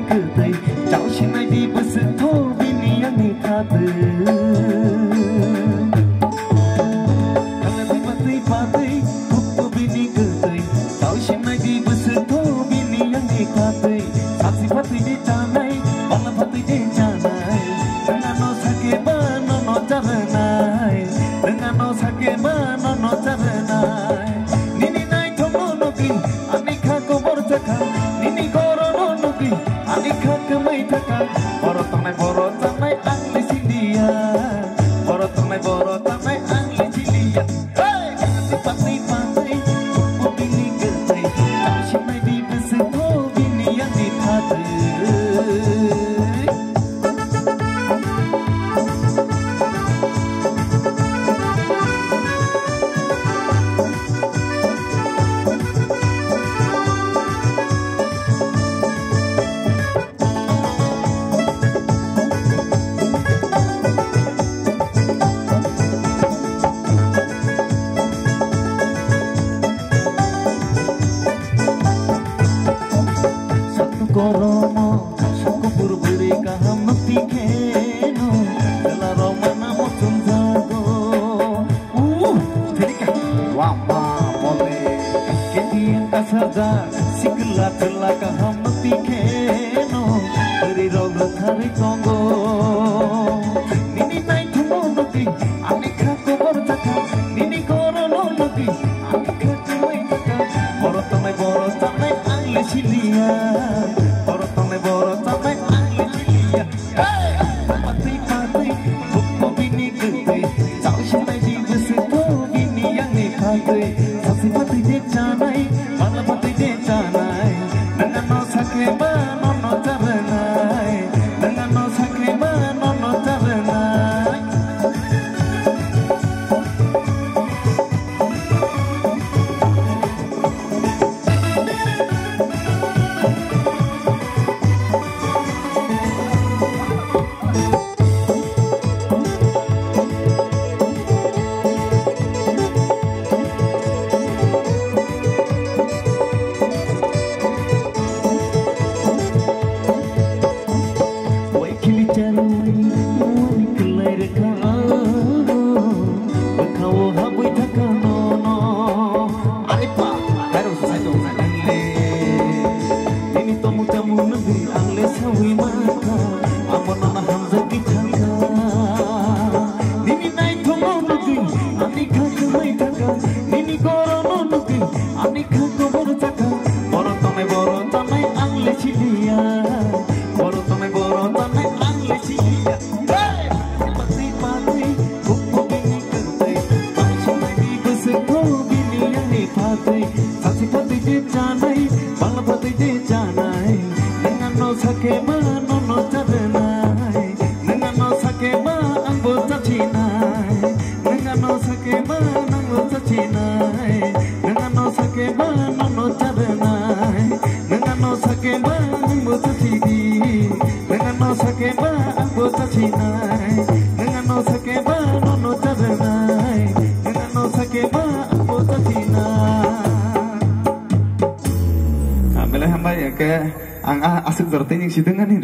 kertai Jauh sinai di besentuh bini yang nikata Kalau tiba-tiba kuku bini kertai Jauh sinai di besentuh bini yang nikata Saksi pati di canai Bala pati di canai Dengan no sakit no jaranai Dengan no sakit no jaranai Nini naik tomo nogi Anika kubur cakap Nini korono nogi Anika kemai takak Borotong naik angli sindia Borotong naik angli sindia Hei! Tiba-tiba kuku bini kertai Jauh sinai di besentuh bini yang nikata Koromo, suku buru-buri kaham mati keno Dela romana motum jago Terika, wama boleh Keti yang kasada, sikela tela kaham mati keno Dari rogo tarik kongo Nini naik tumo nogi, anika kubur cakap Nini korono nogi, anika kumai cakap Borotong naik angli silia Borotong naik angli silia Hei! Pati-pati kuku bini kertai Jauh sinai di besentuh bini yang nikata Saksi pati di canai Bala pati di canai Dengan no sakeba no jaranai Dengan no sakeba no jaranai Ang asik berarti yang si dengan ini.